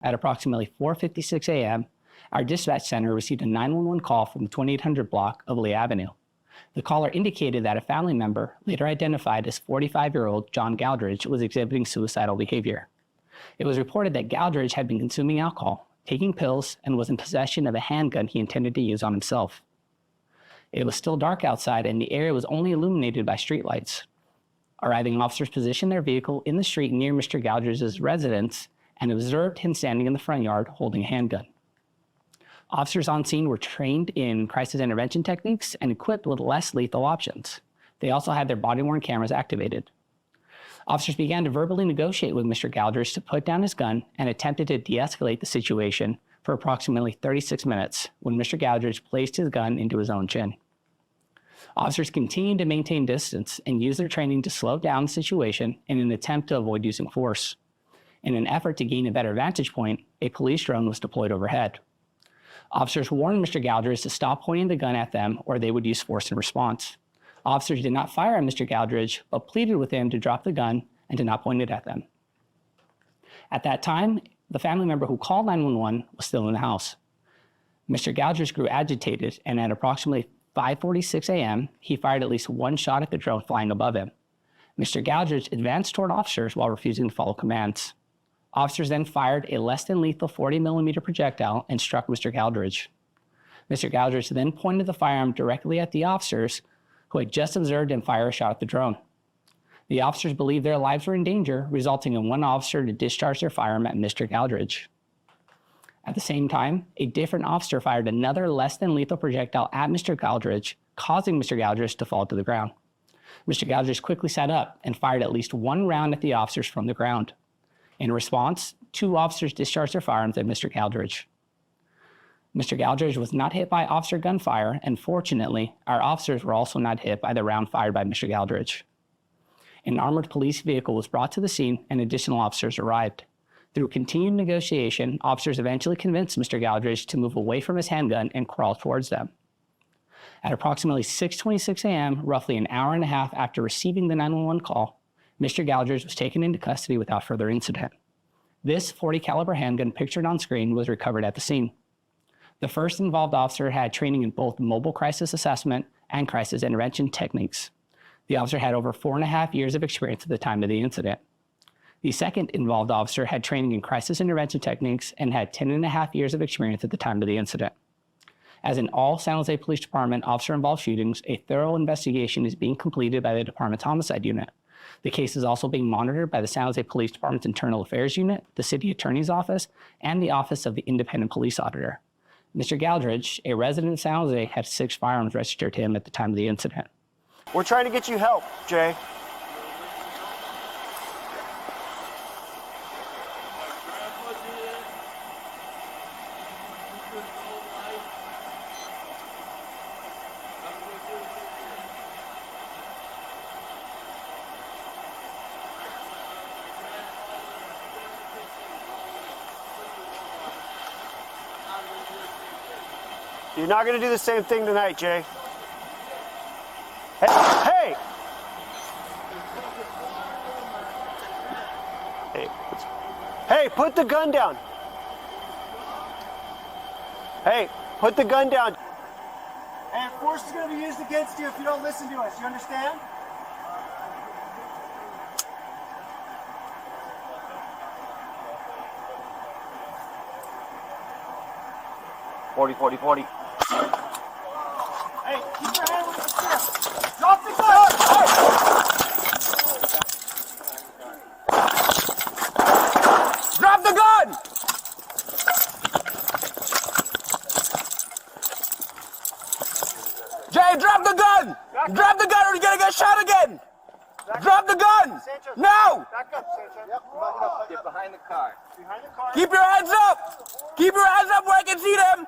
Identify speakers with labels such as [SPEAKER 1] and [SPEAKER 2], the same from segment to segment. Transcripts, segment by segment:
[SPEAKER 1] At approximately 4:56 a.m., our dispatch center received a 911 call from the 2800 block of Lee Avenue. The caller indicated that a family member, later identified as 45-year-old John Galdridge, was exhibiting suicidal behavior. It was reported that Galdridge had been consuming alcohol, taking pills, and was in possession of a handgun he intended to use on himself. It was still dark outside, and the area was only illuminated by streetlights. Arriving officers positioned their vehicle in the street near Mr. Galdridge's residence and observed him standing in the front yard holding a handgun. Officers on scene were trained in crisis intervention techniques and equipped with less lethal options. They also had their body-worn cameras activated. Officers began to verbally negotiate with Mr. Galdridge to put down his gun and attempted to de-escalate the situation for approximately 36 minutes when Mr. Galdridge placed his gun into his own chin. Officers continued to maintain distance and used their training to slow down the situation in an attempt to avoid using force. In an effort to gain a better vantage point, a police drone was deployed overhead. Officers warned Mr. Galdridge to stop pointing the gun at them or they would use force in response. Officers did not fire at Mr. Galdridge, but pleaded with him to drop the gun and to not point it at them. At that time, the family member who called 911 was still in the house. Mr. Galdridge grew agitated, and at approximately 5:46 a.m., he fired at least one shot at the drone flying above him. Mr. Galdridge advanced toward officers while refusing to follow commands. Officers then fired a less than lethal 40mm projectile and struck Mr. Galdridge. Mr. Galdridge then pointed the firearm directly at the officers who had just observed him fire a shot at the drone. The officers believed their lives were in danger, resulting in one officer to discharge their firearm at Mr. Galdridge. At the same time, a different officer fired another less than lethal projectile at Mr. Galdridge, causing Mr. Galdridge to fall to the ground. Mr. Galdridge quickly sat up and fired at least one round at the officers from the ground. In response, two officers discharged their firearms at Mr. Galdridge. Mr. Galdridge was not hit by officer gunfire, and fortunately, our officers were also not hit by the round fired by Mr. Galdridge. An armored police vehicle was brought to the scene and additional officers arrived. Through continued negotiation, officers eventually convinced Mr. Galdridge to move away from his handgun and crawl towards them. At approximately 6:26 a.m., roughly an hour and a half after receiving the 911 call, Mr. Galdridge was taken into custody without further incident. This .40 caliber handgun pictured on screen was recovered at the scene. The first involved officer had training in both mobile crisis assessment and crisis intervention techniques. The officer had over 4.5 years of experience at the time of the incident. The second involved officer had training in crisis intervention techniques and had 10.5 years of experience at the time of the incident. As in all San Jose Police Department officer-involved shootings, a thorough investigation is being completed by the department's homicide unit. The case is also being monitored by the San Jose Police Department's Internal Affairs Unit, the City Attorney's Office, and the Office of the Independent Police Auditor. Mr. Galdridge, a resident of San Jose, had 6 firearms registered to him at the time of the incident.
[SPEAKER 2] We're trying to get you help, Jay. You're not going to do the same thing tonight, Jay. Hey! Hey, put the gun down. Hey, put the gun down. And force is going to be used against you if you don't listen to us. You understand? Forty. Hey, keep your hand with the stick. Drop the gun! Hey! Drop the gun! Jay, drop the gun! Drop the gun or you're gonna get shot again! Drop the gun! Now! Back up, Sancho.
[SPEAKER 3] Get behind the car.
[SPEAKER 2] Behind the car.
[SPEAKER 3] Keep your hands up! Keep your hands up where I can see them!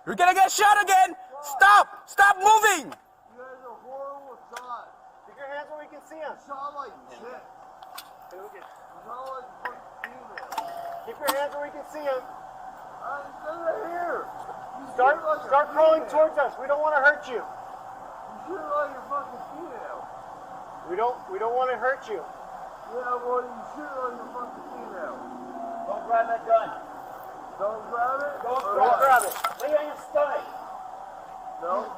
[SPEAKER 3] You're gonna get shot again! Stop! Stop moving!
[SPEAKER 4] You guys are horrible shots.
[SPEAKER 2] Keep your hands where we can see them.
[SPEAKER 4] Shot like shit.
[SPEAKER 2] Hey, look at.
[SPEAKER 4] Shot like fucking female.
[SPEAKER 2] Keep your hands where we can see them.
[SPEAKER 4] I'm here.
[SPEAKER 2] Start crawling towards us. We don't want to hurt you.
[SPEAKER 4] You shoot like a fucking female.
[SPEAKER 2] We don't want to hurt you.
[SPEAKER 4] Yeah, well, you shoot like a fucking female.
[SPEAKER 3] Don't grab that gun.
[SPEAKER 4] Don't grab it?
[SPEAKER 3] Don't grab it. Lay on your stomach.
[SPEAKER 4] No.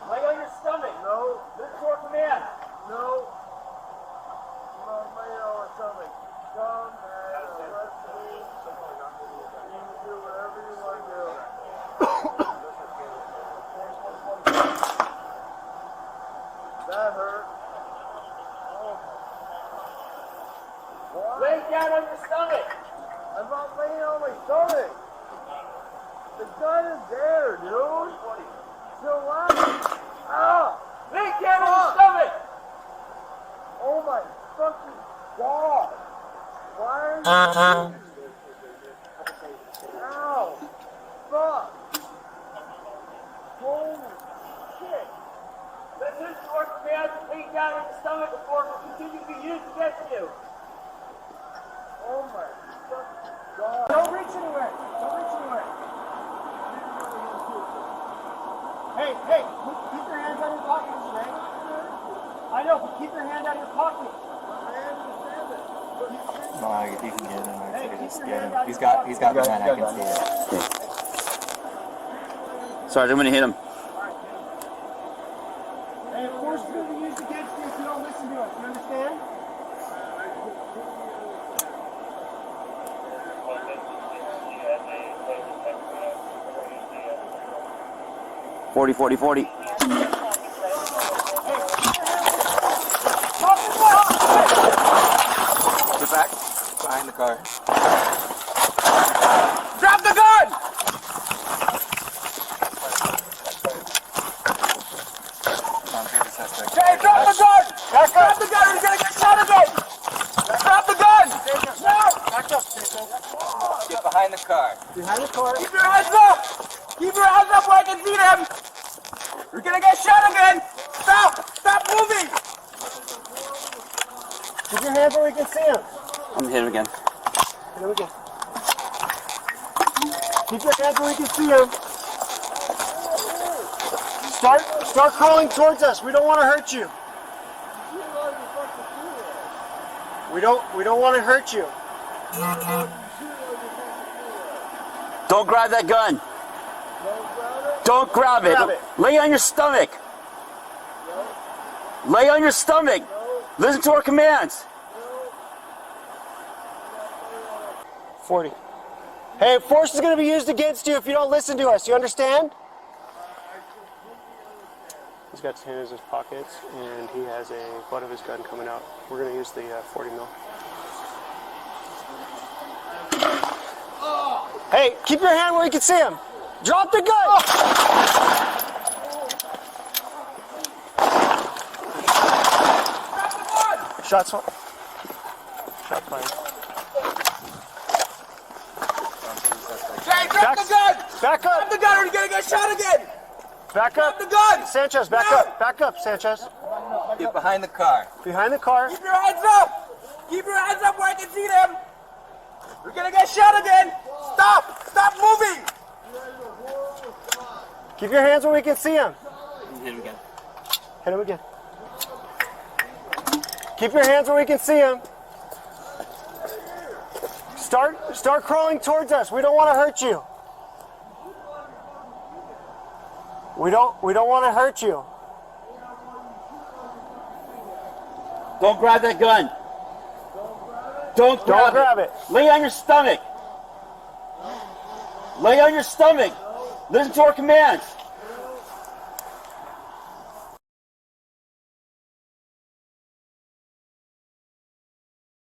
[SPEAKER 3] Lay on your stomach.
[SPEAKER 4] No.
[SPEAKER 3] Listen to our command.
[SPEAKER 4] No. I'm not laying on my stomach. Come and arrest me. You can do whatever you want to do. That hurt. Oh. What?
[SPEAKER 3] Lay down on your stomach.
[SPEAKER 4] I'm not laying on my stomach. The gun is there, dude. Still laughing. Ah!
[SPEAKER 3] Lay down on your stomach.
[SPEAKER 4] Oh my fucking god! Why are you Ow! Fuck! Holy shit!
[SPEAKER 3] Listen to our command. Lay down on your stomach before it will continue to be used against you.
[SPEAKER 4] Oh my fucking god!
[SPEAKER 3] Don't reach anywhere. Don't reach anywhere. Hey, keep your hands out of your pockets, right? I know, but keep your hand out of your pocket.
[SPEAKER 5] No, you can get him. I figured just get him. He's got the gun. I can see it.
[SPEAKER 2] Sergeant, I'm gonna hit him.
[SPEAKER 3] Hey, force is going to be used against you if you don't listen to us. You understand?
[SPEAKER 2] Forty.
[SPEAKER 5] Get back behind the car.
[SPEAKER 3] Drop the gun! Hey, drop the gun! Drop the gun or you're going to get shot again! Drop the gun! No!
[SPEAKER 4] Back up, Jacob.
[SPEAKER 5] Get behind the car.
[SPEAKER 4] Behind the car.
[SPEAKER 3] Keep your hands up! Keep your hands up where I can see them! You're going to get shot again! Stop moving!
[SPEAKER 4] Keep your hands where we can see him.
[SPEAKER 2] I'm gonna hit him again.
[SPEAKER 4] Here we go. Keep your hands where we can see him. Start crawling towards us. We don't want to hurt you. We don't want to hurt you.
[SPEAKER 2] Don't grab that gun. Don't grab it.
[SPEAKER 4] Grab it.
[SPEAKER 2] Lay on your stomach. Lay on your stomach. Listen to our commands.
[SPEAKER 4] 40. Hey, force is going to be used against you if you don't listen to us. You understand? He's got his hand in his pockets, and he has a butt of his gun coming out. We're going to use the 40 mil. Hey, keep your hand where you can see him. Drop the gun. Shots fired. Shot fired.
[SPEAKER 3] Hey, drop the gun!
[SPEAKER 4] Back
[SPEAKER 3] Drop
[SPEAKER 4] up.
[SPEAKER 3] the gun or you're going to get shot again!
[SPEAKER 4] Back
[SPEAKER 3] Drop
[SPEAKER 4] up.
[SPEAKER 3] the gun!
[SPEAKER 4] Sanchez, back
[SPEAKER 3] No.
[SPEAKER 4] up. Back up, Sanchez.
[SPEAKER 5] Get behind the car.
[SPEAKER 4] Behind the car.
[SPEAKER 3] Keep your hands up! Keep your hands up where I can see them! You're going to get shot again! Stop moving!
[SPEAKER 4] Keep your hands where we can see him.
[SPEAKER 2] Hit him again.
[SPEAKER 4] Hit him again. Keep your hands where we can see him. Start crawling towards us. We don't want to hurt you. We don't want to hurt you.
[SPEAKER 2] Don't grab that gun. Don't
[SPEAKER 4] grab it.
[SPEAKER 2] Lay on your stomach. Lay on your stomach. Listen to our commands.